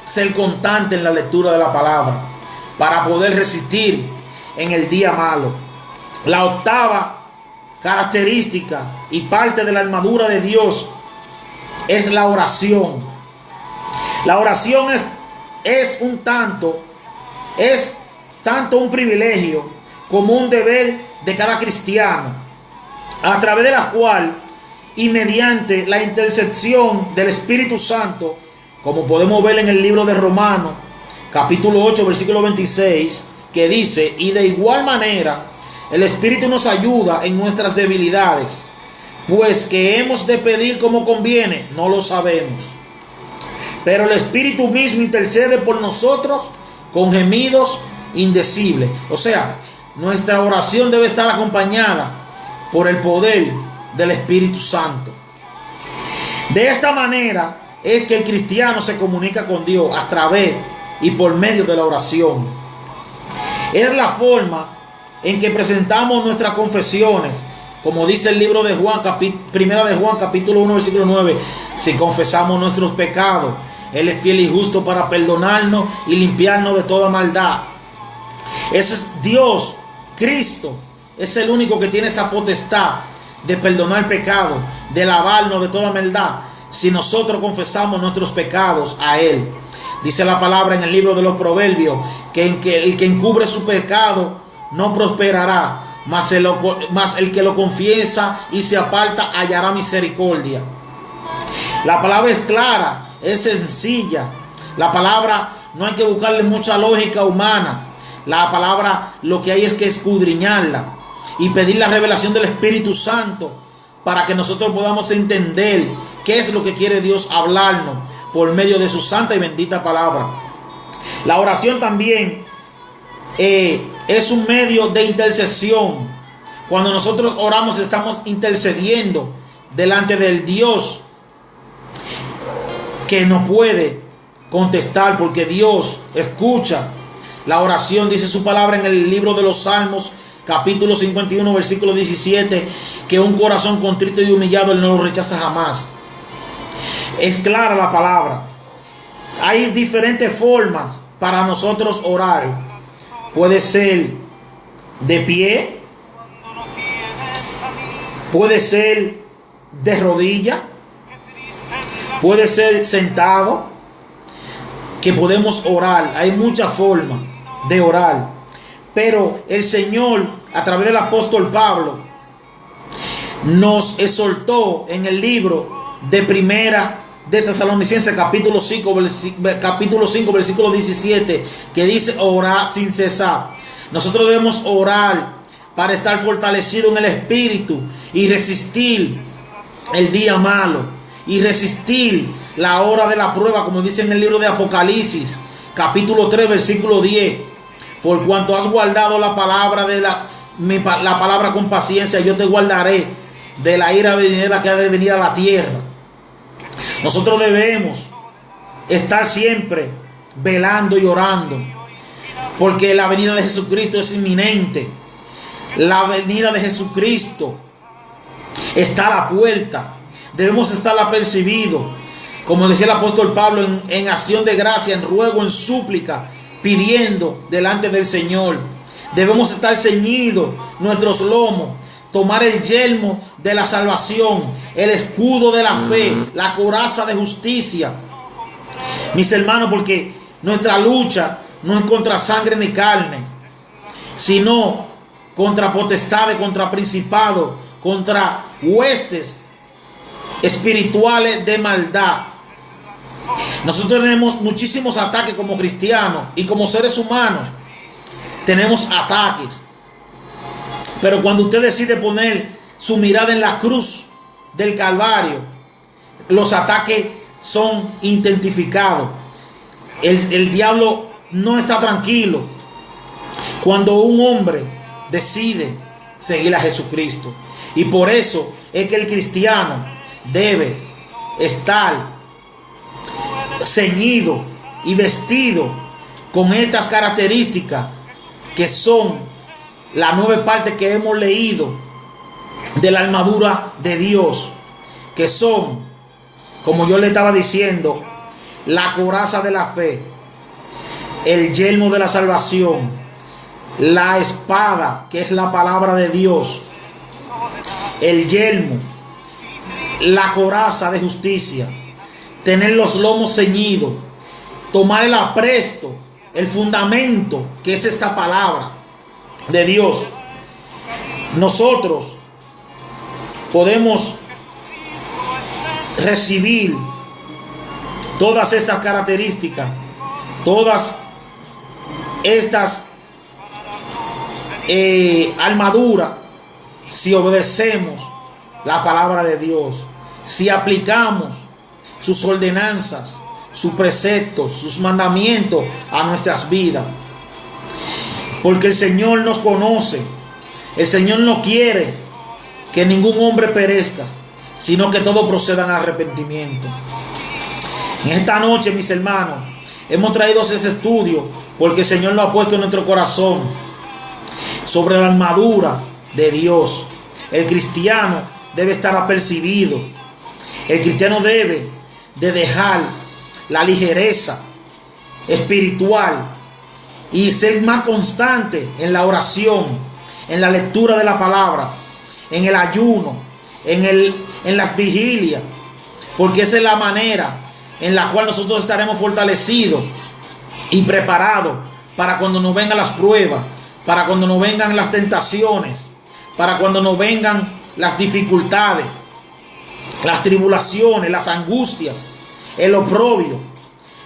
ser constantes en la lectura de la palabra para poder resistir en el día malo. La octava característica y parte de la armadura de Dios es la oración. La oración es tanto un privilegio como un deber de cada cristiano, a través de la cual y mediante la intercesión del Espíritu Santo, como podemos ver en el libro de Romanos capítulo 8 versículo 26, que dice: y de igual manera el Espíritu nos ayuda en nuestras debilidades, pues que hemos de pedir como conviene, no lo sabemos, pero el Espíritu mismo intercede por nosotros con gemidos indecibles. O sea, nuestra oración debe estar acompañada por el poder del Espíritu Santo. De esta manera es que el cristiano se comunica con Dios a través y por medio de la oración. Es la forma en que presentamos nuestras confesiones, como dice el libro de Juan, primera de Juan, capítulo 1, versículo 9. Si confesamos nuestros pecados, Él es fiel y justo para perdonarnos y limpiarnos de toda maldad. Ese es Dios, Cristo, es el único que tiene esa potestad de perdonar pecado, de lavarnos de toda maldad, si nosotros confesamos nuestros pecados a Él. Dice la palabra en el libro de los Proverbios que el que encubre su pecado no prosperará, mas el que lo confiesa y se aparta hallará misericordia. La palabra es clara, es sencilla. La palabra no hay que buscarle mucha lógica humana. La palabra lo que hay es que escudriñarla y pedir la revelación del Espíritu Santo para que nosotros podamos entender qué es lo que quiere Dios hablarnos por medio de su santa y bendita palabra. La oración también es un medio de intercesión. Cuando nosotros oramos, estamos intercediendo delante del Dios que no puede contestar, porque Dios escucha la oración. Dice su palabra en el libro de los Salmos, capítulo 51, versículo 17, que un corazón contrito y humillado Él no lo rechaza jamás. Es clara la palabra. Hay diferentes formas para nosotros orar. Puede ser de pie, puede ser de rodilla, puede ser sentado, que podemos orar. Hay muchas formas de orar, pero el Señor, a través del apóstol Pablo, nos exhortó en el libro de Primera de Tesalonicenses, capítulo 5, versículo 17, que dice: orar sin cesar. Nosotros debemos orar para estar fortalecidos en el espíritu y resistir el día malo y resistir la hora de la prueba, como dice en el libro de Apocalipsis, capítulo 3, versículo 10. Por cuanto has guardado la palabra la palabra con paciencia, yo te guardaré de la ira venidera que ha de venir a la tierra. Nosotros debemos estar siempre velando y orando, porque la venida de Jesucristo es inminente. La venida de Jesucristo está a la puerta. Debemos estar apercibidos, como decía el apóstol Pablo, en acción de gracia, en ruego, en súplica, pidiendo delante del Señor. Debemos estar ceñidos nuestros lomos, tomar el yelmo de la salvación, el escudo de la fe, la coraza de justicia. Mis hermanos, porque nuestra lucha no es contra sangre ni carne, sino contra potestades, contra principados, contra huestes espirituales de maldad. Nosotros tenemos muchísimos ataques como cristianos y como seres humanos. Tenemos ataques. Pero cuando usted decide poner su mirada en la cruz del Calvario, los ataques son intensificados. El diablo no está tranquilo cuando un hombre decide seguir a Jesucristo. Y por eso es que el cristiano debe estar ceñido y vestido con estas características, que son la 9 partes que hemos leído de la armadura de Dios, que son, como yo le estaba diciendo, la coraza de la fe, el yelmo de la salvación, la espada, que es la palabra de Dios, el yelmo, la coraza de justicia, tener los lomos ceñidos, tomar el apresto, el fundamento, que es esta palabra de Dios. Nosotros podemos recibir todas estas características, todas estas armaduras, si obedecemos la palabra de Dios, si aplicamos sus ordenanzas, sus preceptos, sus mandamientos a nuestras vidas. Porque el Señor nos conoce. El Señor no quiere que ningún hombre perezca, sino que todos procedan al arrepentimiento. En esta noche, mis hermanos, hemos traído ese estudio porque el Señor lo ha puesto en nuestro corazón sobre la armadura de Dios. El cristiano debe estar apercibido. El cristiano debe de dejar la ligereza espiritual y ser más constante en la oración, en la lectura de la palabra, en el ayuno, en las vigilias, porque esa es la manera en la cual nosotros estaremos fortalecidos y preparados para cuando nos vengan las pruebas, para cuando nos vengan las tentaciones, para cuando nos vengan las dificultades, las tribulaciones, las angustias, el oprobio.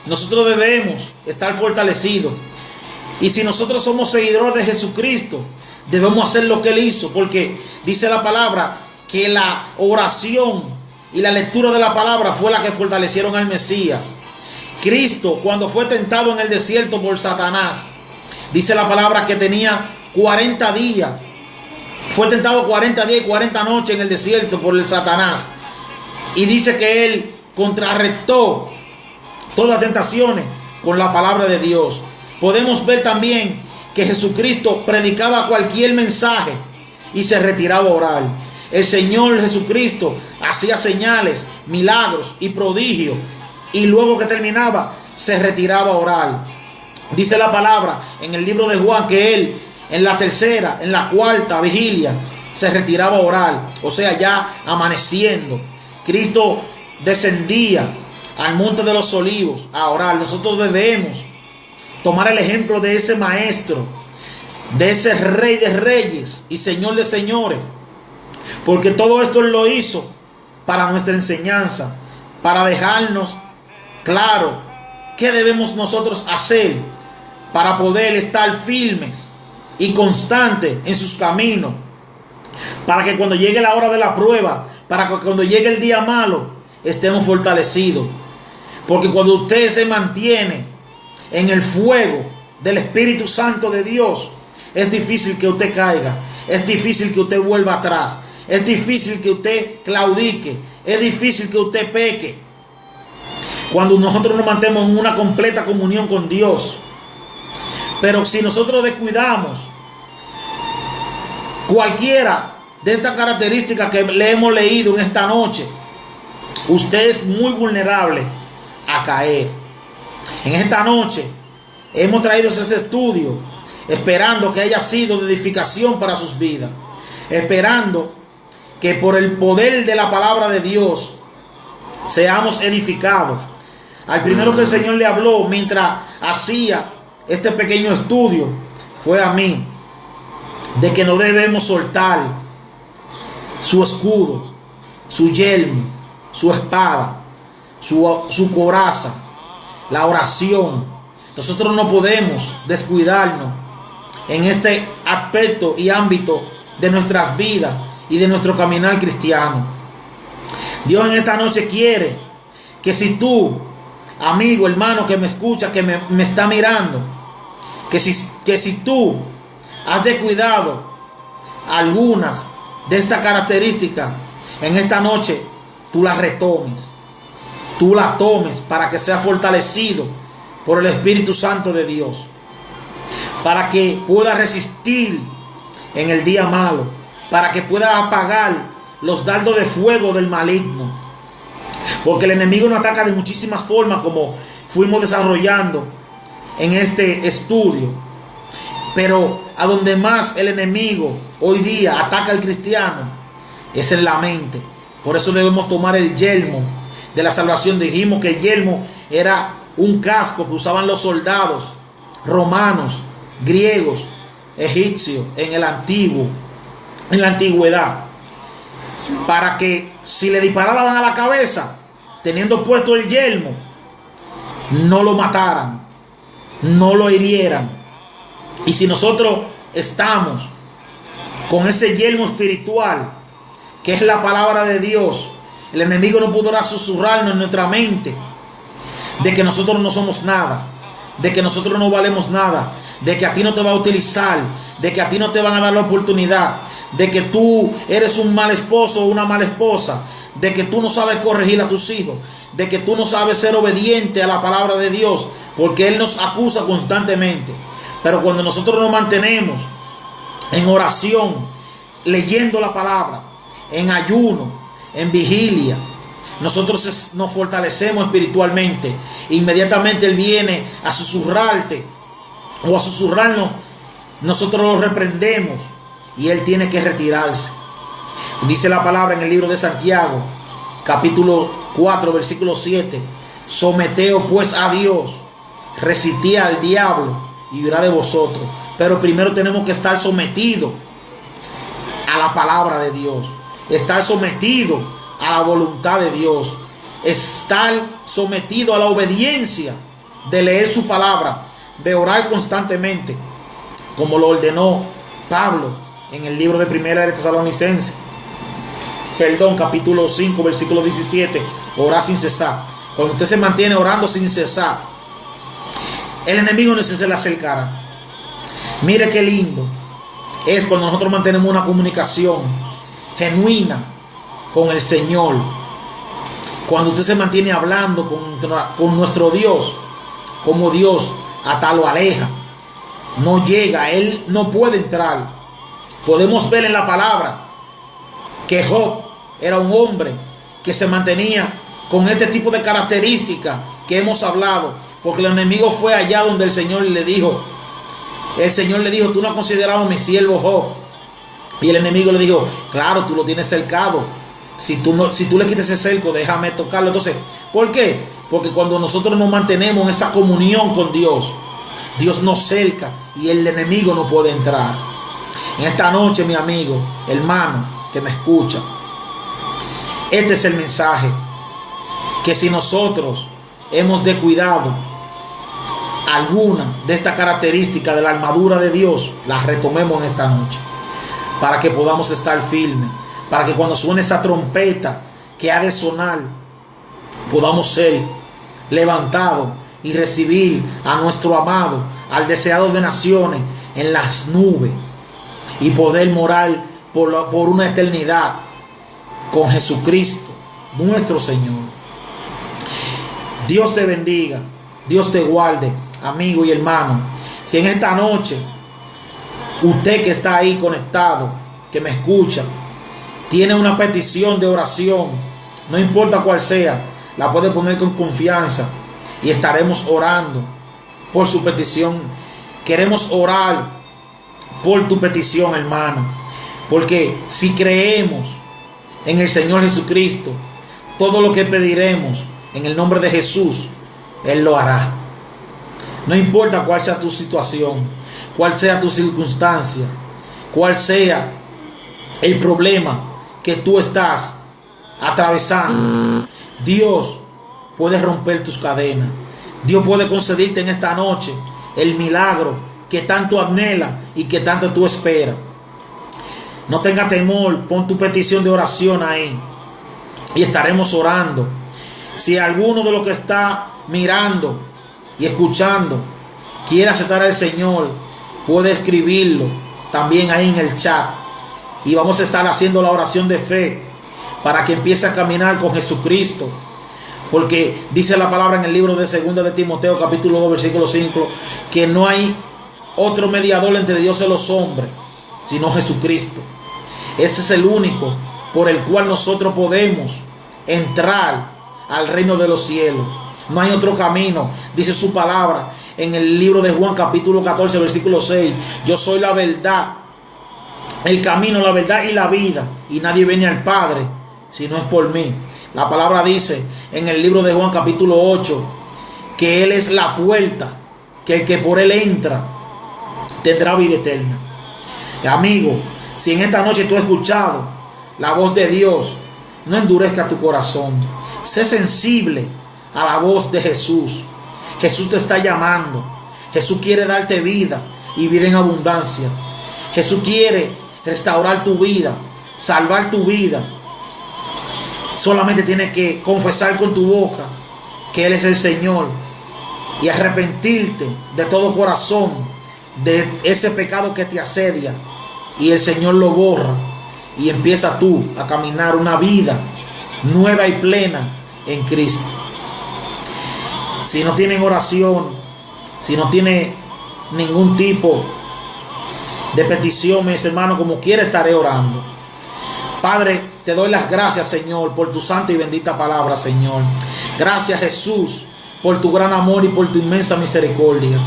Nosotros debemos estar fortalecidos. Y si nosotros somos seguidores de Jesucristo, debemos hacer lo que Él hizo, porque dice la palabra que la oración y la lectura de la palabra fue la que fortalecieron al Mesías. Cristo, cuando fue tentado en el desierto por Satanás, dice la palabra que tenía 40 días. Fue tentado 40 días y 40 noches en el desierto por el Satanás. Y dice que Él contrarrestó todas las tentaciones con la palabra de Dios. Podemos ver también que Jesucristo predicaba cualquier mensaje y se retiraba a orar. El Señor Jesucristo hacía señales, milagros y prodigios, y luego que terminaba se retiraba a orar. Dice la palabra en el libro de Juan que Él en la tercera, en la cuarta vigilia se retiraba a orar, o sea, ya amaneciendo. Cristo descendía al monte de los olivos a orar. Nosotros debemos tomar el ejemplo de ese maestro, de ese rey de reyes y señor de señores, porque todo esto Él lo hizo para nuestra enseñanza, para dejarnos claro qué debemos nosotros hacer para poder estar firmes y constantes en sus caminos, para que cuando llegue la hora de la prueba, para que cuando llegue el día malo, estemos fortalecidos. Porque cuando usted se mantiene en el fuego del Espíritu Santo de Dios, es difícil que usted caiga, es difícil que usted vuelva atrás, es difícil que usted claudique, es difícil que usted peque. Cuando nosotros nos mantenemos en una completa comunión con Dios. Pero si nosotros descuidamos cualquiera de estas características que le hemos leído en esta noche, usted es muy vulnerable a caer. En esta noche hemos traído ese estudio esperando que haya sido de edificación para sus vidas, esperando que por el poder de la palabra de Dios seamos edificados. Al primero que el Señor le habló mientras hacía este pequeño estudio fue a mí, de que no debemos soltar su escudo, su yelmo, su espada, su coraza, la oración. Nosotros no podemos descuidarnos en este aspecto y ámbito de nuestras vidas y de nuestro caminar cristiano. Dios en esta noche quiere que si tú, amigo, hermano que me escucha, que me está mirando, que si tú has descuidado algunas de estas características, en esta noche tú las retomes, tú las tomes para que sea fortalecido por el Espíritu Santo de Dios, para que pueda resistir en el día malo, para que pueda apagar los dardos de fuego del maligno, porque el enemigo nos ataca de muchísimas formas, como fuimos desarrollando en este estudio. Pero a donde más el enemigo hoy día ataca al cristiano es en la mente. Por eso debemos tomar el yelmo de la salvación. Dijimos que el yelmo era un casco que usaban los soldados romanos, griegos, egipcios en la antigüedad, para que si le disparaban a la cabeza teniendo puesto el yelmo, no lo mataran, no lo hirieran. Y si nosotros estamos con ese yelmo espiritual, que es la palabra de Dios, el enemigo no podrá susurrarnos en nuestra mente de que nosotros no somos nada, de que nosotros no valemos nada, de que a ti no te va a utilizar, de que a ti no te van a dar la oportunidad, de que tú eres un mal esposo o una mala esposa, de que tú no sabes corregir a tus hijos, de que tú no sabes ser obediente a la palabra de Dios, porque Él nos acusa constantemente. Pero cuando nosotros nos mantenemos en oración, leyendo la palabra, en ayuno, en vigilia, nosotros nos fortalecemos espiritualmente. Inmediatamente Él viene a susurrarte o a susurrarnos, nosotros lo reprendemos y Él tiene que retirarse. Dice la palabra en el libro de Santiago, capítulo 4, versículo 7: someteos pues a Dios, resistid al diablo y huirá de vosotros. Pero primero tenemos que estar sometidos a la palabra de Dios, estar sometidos a la voluntad de Dios, estar sometido a la obediencia de leer su palabra, de orar constantemente, como lo ordenó Pablo en el libro de Primera de Tesalonicenses, capítulo 5, versículo 17: orar sin cesar. Cuando usted se mantiene orando sin cesar, el enemigo no se le acercará. Mire qué lindo es cuando nosotros mantenemos una comunicación genuina con el Señor. Cuando usted se mantiene hablando con nuestro Dios, como Dios hasta lo aleja, no llega, Él no puede entrar. Podemos ver en la palabra que Job era un hombre que se mantenía con este tipo de características que hemos hablado, porque el enemigo fue allá donde el Señor le dijo, tú no has considerado a mi siervo Job. Y el enemigo le dijo, claro, tú lo tienes cercado. Si tú le quitas ese cerco, déjame tocarlo. Entonces, ¿por qué? Porque cuando nosotros nos mantenemos en esa comunión con Dios, Dios nos cerca y el enemigo no puede entrar. En esta noche, mi amigo, hermano, que me escucha, este es el mensaje: que si nosotros hemos descuidado alguna de estas características de la armadura de Dios, las retomemos en esta noche, para que podamos estar firmes, para que cuando suene esa trompeta que ha de sonar, podamos ser levantados y recibir a nuestro amado, al deseado de naciones, en las nubes, y poder morar por una eternidad con Jesucristo, nuestro Señor. Dios te bendiga, Dios te guarde, amigo y hermano. Si en esta noche usted que está ahí conectado, que me escucha, tiene una petición de oración, no importa cuál sea, la puede poner con confianza y estaremos orando por su petición. Queremos orar por tu petición, hermano, porque si creemos en el Señor Jesucristo, todo lo que pediremos en el nombre de Jesús, Él lo hará. No importa cuál sea tu situación, cuál sea tu circunstancia, cuál sea el problema que tú estás atravesando, Dios puede romper tus cadenas. Dios puede concederte en esta noche el milagro que tanto anhela y que tanto tú esperas. No tenga temor, pon tu petición de oración ahí y estaremos orando. Si alguno de los que está mirando y escuchando quiere aceptar al Señor, puede escribirlo también ahí en el chat, y vamos a estar haciendo la oración de fe para que empiece a caminar con Jesucristo, porque dice la palabra en el libro de 2 de Timoteo capítulo 2 versículo 5 que no hay otro mediador entre Dios y los hombres sino Jesucristo. Ese es el único por el cual nosotros podemos entrar al reino de los cielos. No hay otro camino. Dice su palabra en el libro de Juan capítulo 14 versículo 6: yo soy la verdad, el camino, la verdad y la vida, y nadie viene al Padre si no es por mí. La palabra dice en el libro de Juan capítulo 8 que Él es la puerta, que el que por Él entra tendrá vida eterna. Amigo, si en esta noche tú has escuchado la voz de Dios, no endurezca tu corazón. Sé sensible a la voz de Jesús. Jesús te está llamando. Jesús quiere darte vida y vida en abundancia. Jesús quiere restaurar tu vida, salvar tu vida. Solamente tienes que confesar con tu boca que Él es el Señor y arrepentirte de todo corazón de ese pecado que te asedia, y el Señor lo borra y empieza tú a caminar una vida nueva y plena en Cristo. Si no tienen oración, si no tiene ningún tipo de petición, mis hermanos, como quiera estaré orando. Padre, te doy las gracias, Señor, por tu santa y bendita palabra, Señor. Gracias, Jesús, por tu gran amor y por tu inmensa misericordia.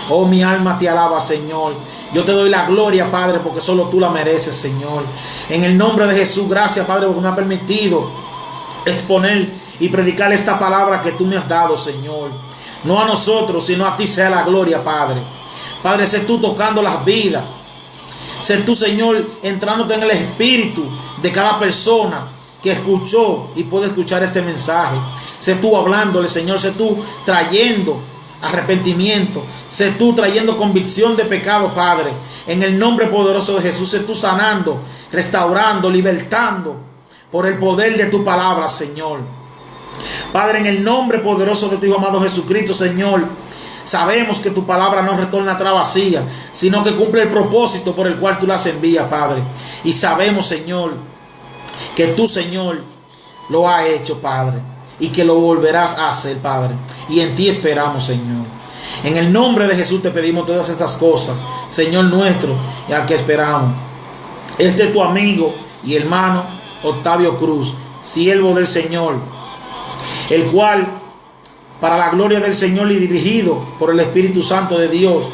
Oh, mi alma te alaba, Señor. Yo te doy la gloria, Padre, porque solo tú la mereces, Señor. En el nombre de Jesús, gracias, Padre, porque me ha permitido exponer y predicar esta palabra que tú me has dado, Señor. No a nosotros, sino a ti sea la gloria, Padre. Padre, sé tú tocando las vidas. Sé tú, Señor, entrándote en el espíritu de cada persona que escuchó y puede escuchar este mensaje. Sé tú hablándole, Señor. Sé tú trayendo arrepentimiento. Sé tú trayendo convicción de pecado, Padre. En el nombre poderoso de Jesús, sé tú sanando, restaurando, libertando por el poder de tu palabra, Señor. Padre, en el nombre poderoso de tu Hijo amado Jesucristo, Señor, sabemos que tu palabra no retorna atrás vacía, sino que cumple el propósito por el cual tú las envías, Padre. Y sabemos, Señor, que tú, Señor, lo has hecho, Padre, y que lo volverás a hacer, Padre. Y en ti esperamos, Señor. En el nombre de Jesús te pedimos todas estas cosas, Señor nuestro, y al que esperamos. Este es tu amigo y hermano Octavio Cruz, siervo del Señor, el cual, para la gloria del Señor y dirigido por el Espíritu Santo de Dios,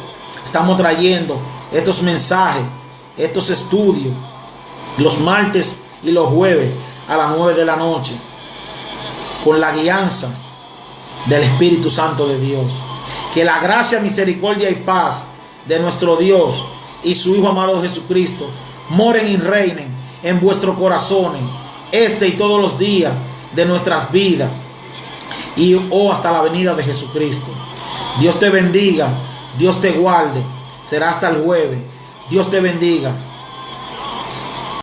estamos trayendo estos mensajes, estos estudios, los martes y los jueves a las 9 de la noche, con la guianza del Espíritu Santo de Dios. Que la gracia, misericordia y paz de nuestro Dios y su Hijo amado Jesucristo moren y reinen en vuestros corazones, este y todos los días de nuestras vidas, y hasta la venida de Jesucristo. Dios te bendiga, Dios te guarde. Será hasta el jueves. Dios te bendiga.